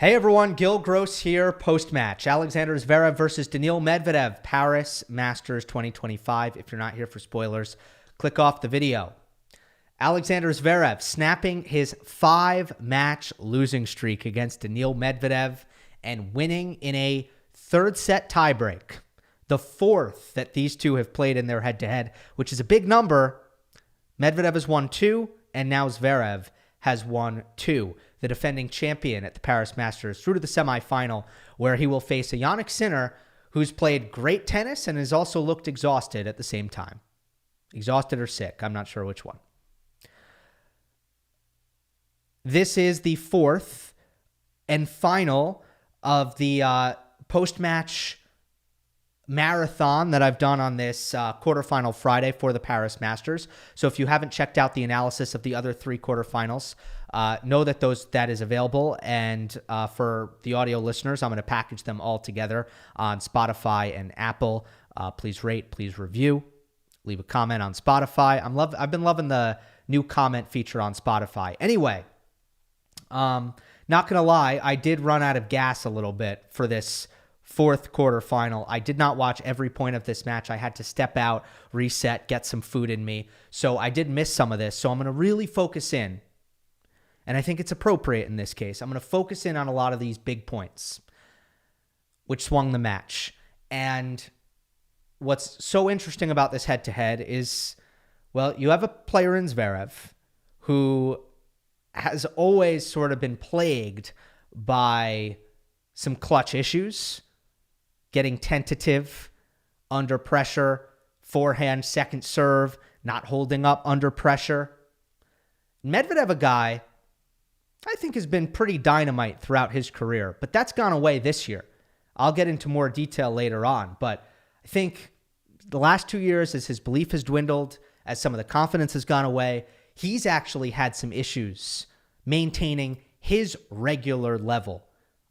Hey everyone, Gill Gross here, post-match. Alexander Zverev versus Daniil Medvedev, Paris Masters 2025. If you're not here for spoilers, click off the video. Alexander Zverev snapping his 5-match losing streak against Daniil Medvedev and winning in a third set tiebreak. The fourth that these two have played in their head-to-head, which is a big number. Medvedev has won 2, and now Zverev has won 2. The defending champion at the Paris Masters through to the semifinal, where he will face a Jannik Sinner who's played great tennis and has also looked exhausted at the same time. Exhausted or sick, I'm not sure which one. This is the fourth and final of the post-match marathon that I've done on this quarterfinal Friday for the Paris Masters. So if you haven't checked out the analysis of the other 3 quarterfinals, know that that is available. And for the audio listeners, I'm going to package them all together on Spotify and Apple. Please rate, please review, leave a comment on Spotify. I've been loving the new comment feature on Spotify. Anyway, not going to lie, I did run out of gas a little bit for this fourth quarterfinal. I did not watch every point of this match. I had to step out, reset, get some food in me. So I did miss some of this. So I'm going to really focus in. And I think it's appropriate in this case. I'm going to focus in on a lot of these big points, which swung the match. And what's so interesting about this head-to-head is, well, you have a player in Zverev who has always sort of been plagued by some clutch issues, getting tentative under pressure, forehand, second serve, not holding up under pressure. Medvedev, a guy I think has been pretty dynamite throughout his career, but that's gone away this year. I'll get into more detail later on, but I think the last 2 years, as his belief has dwindled, as some of the confidence has gone away, he's actually had some issues maintaining his regular level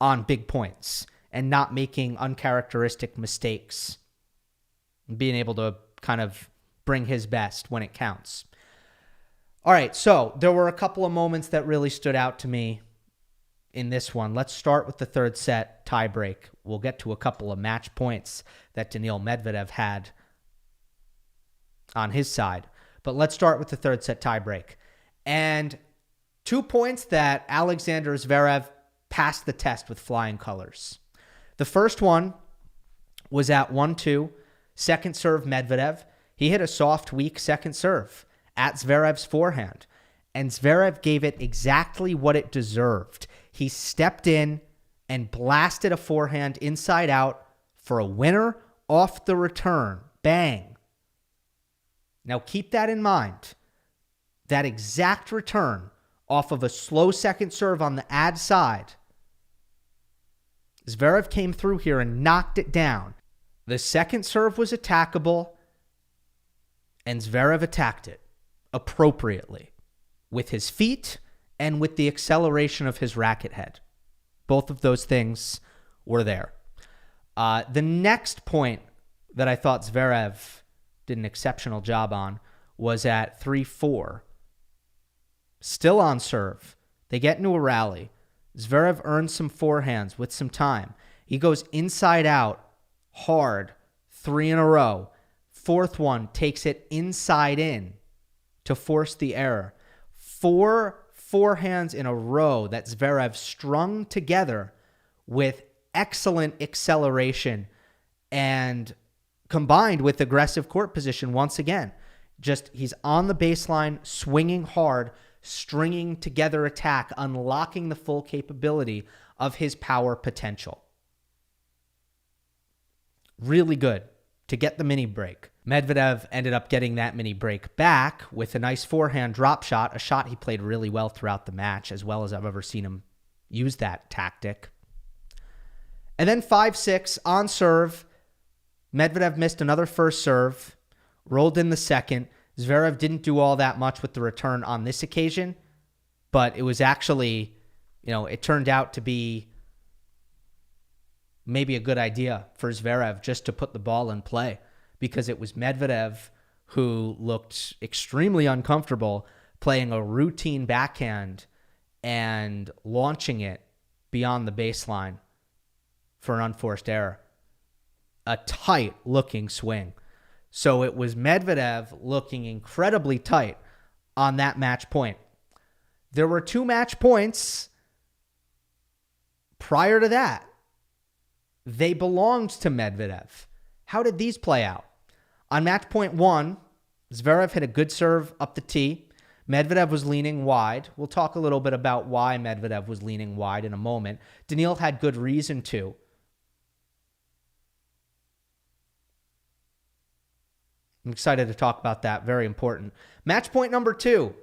on big points and not making uncharacteristic mistakes and being able to kind of bring his best when it counts. All right, so there were a couple of moments that really stood out to me in this one. Let's start with the third set tiebreak. We'll get to a couple of match points that Daniil Medvedev had on his side. But let's start with the third set tiebreak. And 2 points that Alexander Zverev passed the test with flying colors. The first one was at 1-2, second serve Medvedev. He hit a soft, weak second serve at Zverev's forehand, and Zverev gave it exactly what it deserved. He stepped in and blasted a forehand inside out for a winner off the return. Bang. Now keep that in mind. That exact return off of a slow second serve on the ad side. Zverev came through here and knocked it down. The second serve was attackable, and Zverev attacked it appropriately with his feet and with the acceleration of his racket head. Both of those things were there. The next point that I thought Zverev did an exceptional job on was at 3-4. Still on serve. They get into a rally. Zverev earns some forehands with some time. He goes inside out hard, 3 in a row. Fourth one takes it inside in to force the error. 4 forehands in a row that Zverev strung together with excellent acceleration and combined with aggressive court position once again. Just he's on the baseline, swinging hard, stringing together attack, unlocking the full capability of his power potential. Really good to get the mini break. Medvedev ended up getting that mini break back with a nice forehand drop shot, a shot he played really well throughout the match, as well as I've ever seen him use that tactic. And then 5-6 on serve. Medvedev missed another first serve, rolled in the second. Zverev didn't do all that much with the return on this occasion, but it was actually, it turned out to be maybe a good idea for Zverev just to put the ball in play, because it was Medvedev who looked extremely uncomfortable playing a routine backhand and launching it beyond the baseline for an unforced error. A tight-looking swing. So it was Medvedev looking incredibly tight on that match point. There were 2 match points prior to that. They belonged to Medvedev. How did these play out? On match point 1, Zverev hit a good serve up the tee. Medvedev was leaning wide. We'll talk a little bit about why Medvedev was leaning wide in a moment. Daniil had good reason to. I'm excited to talk about that. Very important. Match point number 2.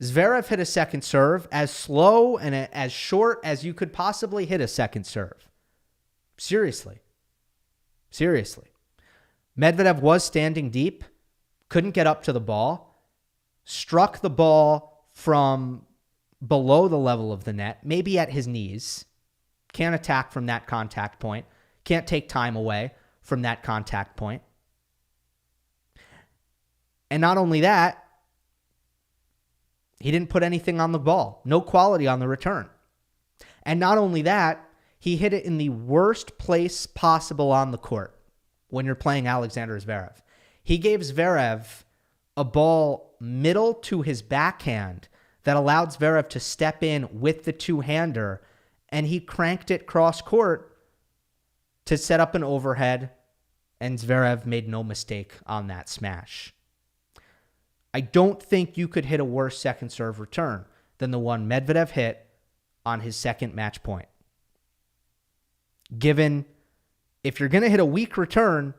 Zverev hit a second serve as slow and as short as you could possibly hit a second serve. Seriously. Medvedev was standing deep, couldn't get up to the ball, struck the ball from below the level of the net, maybe at his knees. Can't attack from that contact point. Can't take time away from that contact point. And not only that, he didn't put anything on the ball. No quality on the return. And not only that, he hit it in the worst place possible on the court when you're playing Alexander Zverev. He gave Zverev a ball middle to his backhand that allowed Zverev to step in with the two-hander, and he cranked it cross-court to set up an overhead, and Zverev made no mistake on that smash. I don't think you could hit a worse second serve return than the one Medvedev hit on his second match point. Given, if you're going to hit a weak return,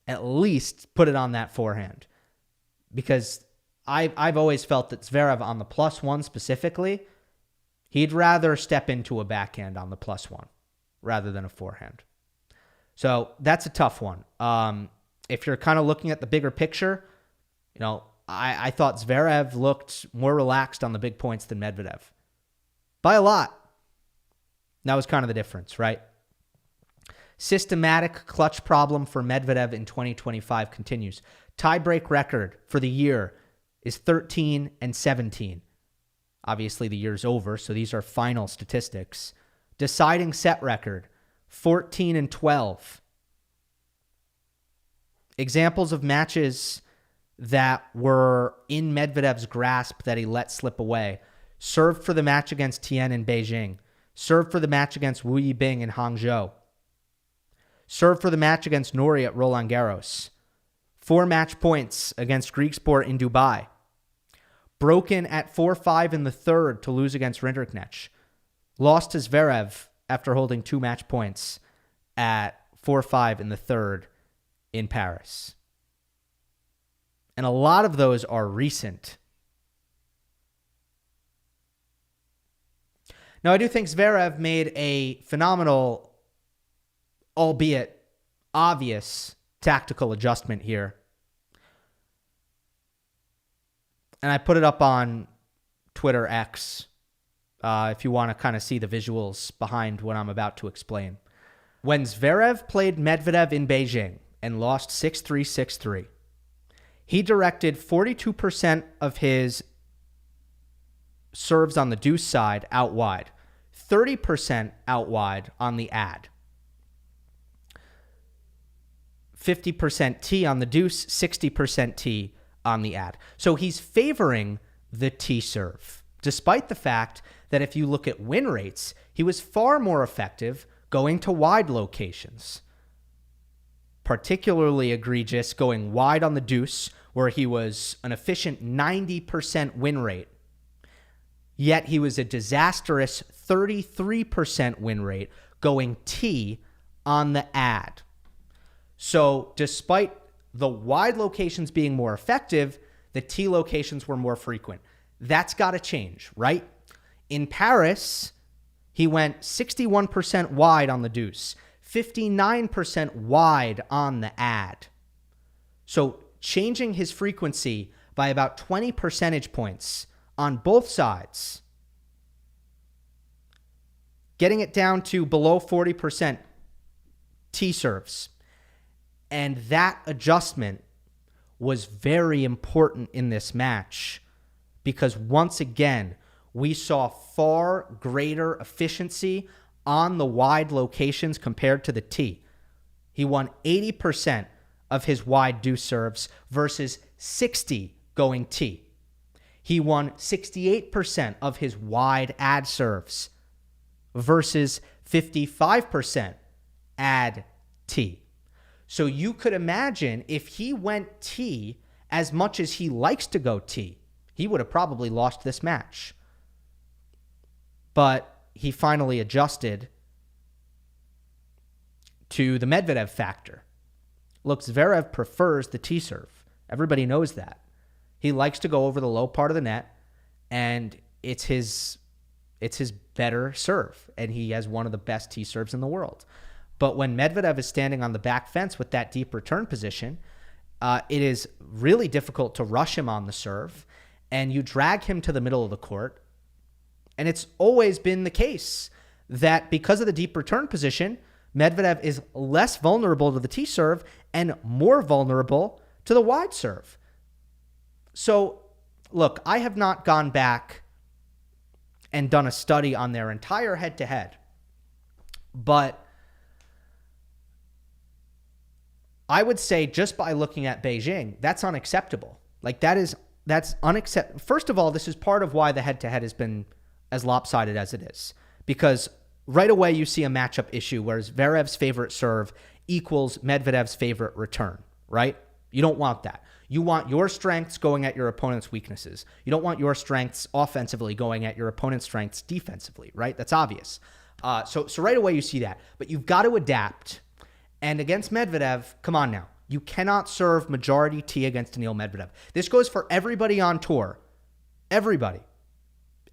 at least put it on that forehand. Because I've always felt that Zverev on the +1 specifically, he'd rather step into a backhand on the +1 rather than a forehand. So that's a tough one. If you're kind of looking at the bigger picture, I thought Zverev looked more relaxed on the big points than Medvedev. By a lot. That was kind of the difference, right? Systematic clutch problem for Medvedev in 2025 continues. Tiebreak record for the year is 13-17. Obviously, the year's over, so these are final statistics. Deciding set record, 14-12. Examples of matches that were in Medvedev's grasp that he let slip away. Served for the match against Tian in Beijing. Served for the match against Wu Yibing in Hangzhou. Served for the match against Norrie at Roland Garros. 4 match points against Griekspoor in Dubai. Broken at 4-5 in the third to lose against Rinderknecht. Lost to Zverev after holding 2 match points at 4-5 in the third in Paris. And a lot of those are recent. Now, I do think Zverev made a phenomenal, albeit obvious, tactical adjustment here. And I put it up on Twitter X if you want to kind of see the visuals behind what I'm about to explain. When Zverev played Medvedev in Beijing and lost 6-3, 6-3, he directed 42% of his serves on the deuce side out wide, 30% out wide on the ad, 50% tee on the deuce, 60% tee on the ad. So he's favoring the tee serve, despite the fact that if you look at win rates, he was far more effective going to wide locations. Particularly egregious going wide on the deuce, where he was an efficient 90% win rate. Yet he was a disastrous 33% win rate going tee on the ad. So despite the wide locations being more effective, the tee locations were more frequent. That's got to change, right? In Paris, he went 61% wide on the deuce, 59% wide on the ad. So changing his frequency by about 20 percentage points on both sides, getting it down to below 40% tee serves. And that adjustment was very important in this match because once again, we saw far greater efficiency on the wide locations compared to the tee. He won 80% of his wide deuce serves versus 60 going tee. He won 68% of his wide ad serves versus 55% ad tee. So you could imagine if he went tee as much as he likes to go tee, he would have probably lost this match. But he finally adjusted to the Medvedev factor. Look, Zverev prefers the tee serve. Everybody knows that. He likes to go over the low part of the net, and it's his better serve, and he has one of the best tee serves in the world. But when Medvedev is standing on the back fence with that deep return position, it is really difficult to rush him on the serve, and you drag him to the middle of the court. And it's always been the case that because of the deep return position, Medvedev is less vulnerable to the tee serve and more vulnerable to the wide serve. So, look, I have not gone back and done a study on their entire head-to-head, but I would say just by looking at Beijing, that's unacceptable. Like that's unacceptable. First of all, this is part of why the head-to-head has been as lopsided as it is, because right away you see a matchup issue where Zverev's favorite serve equals Medvedev's favorite return, right? You don't want that. You want your strengths going at your opponent's weaknesses. You don't want your strengths offensively going at your opponent's strengths defensively, right? That's obvious. So right away you see that. But you've got to adapt. And against Medvedev, come on now. You cannot serve majority tee against Daniil Medvedev. This goes for everybody on tour. Everybody.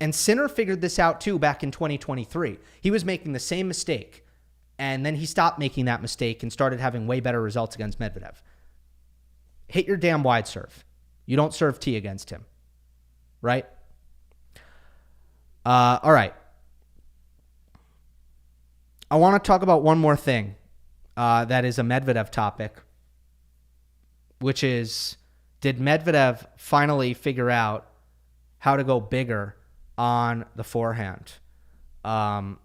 And Sinner figured this out too back in 2023. He was making the same mistake. And then he stopped making that mistake and started having way better results against Medvedev. Hit your damn wide serve. You don't serve tee against him. Right? All right. I want to talk about one more thing that is a Medvedev topic, which is, did Medvedev finally figure out how to go bigger on the forehand? A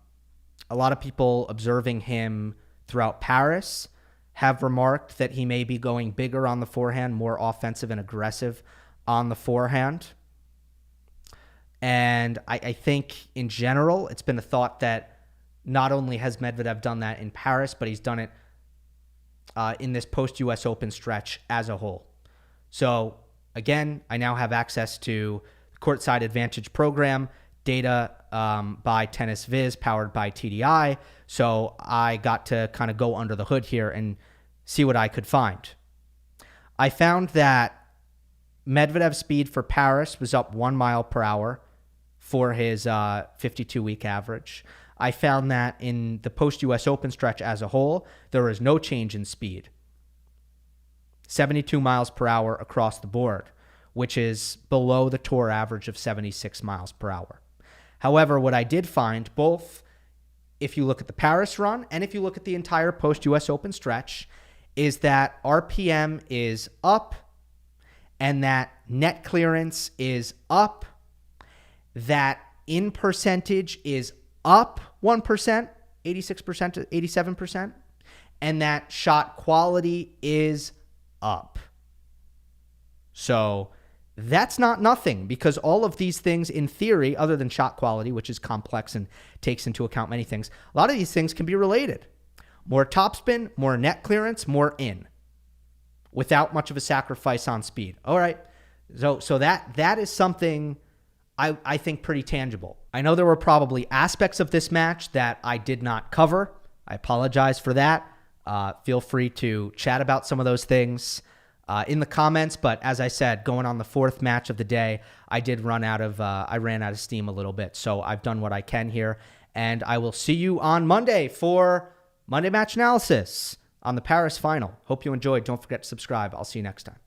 lot of people observing him throughout Paris have remarked that he may be going bigger on the forehand, more offensive and aggressive on the forehand. And I think in general, it's been a thought that not only has Medvedev done that in Paris, but he's done it in this post-US Open stretch as a whole. So again, I now have access to the Courtside Advantage program, data by Tennis Viz, powered by TDI. So I got to kind of go under the hood here and see what I could find. I found that Medvedev's speed for Paris was up 1 mile per hour for his 52-week average. I found that in the post-US Open stretch as a whole, there was no change in speed. 72 miles per hour across the board, which is below the tour average of 76 miles per hour. However, what I did find, both if you look at the Paris run and if you look at the entire post-US Open stretch, is that RPM is up and that net clearance is up, that in percentage is up 1%, 86% to 87%, and that shot quality is up. So that's not nothing, because all of these things in theory, other than shot quality, which is complex and takes into account many things, a lot of these things can be related. More topspin, more net clearance, more in, without much of a sacrifice on speed. All right. So that is something I think pretty tangible. I know there were probably aspects of this match that I did not cover. I apologize for that. Feel free to chat about some of those things in the comments. But as I said, going on the fourth match of the day, I ran out of steam a little bit. So I've done what I can here. And I will see you on Monday for Monday Match Analysis on the Paris final. Hope you enjoyed. Don't forget to subscribe. I'll see you next time.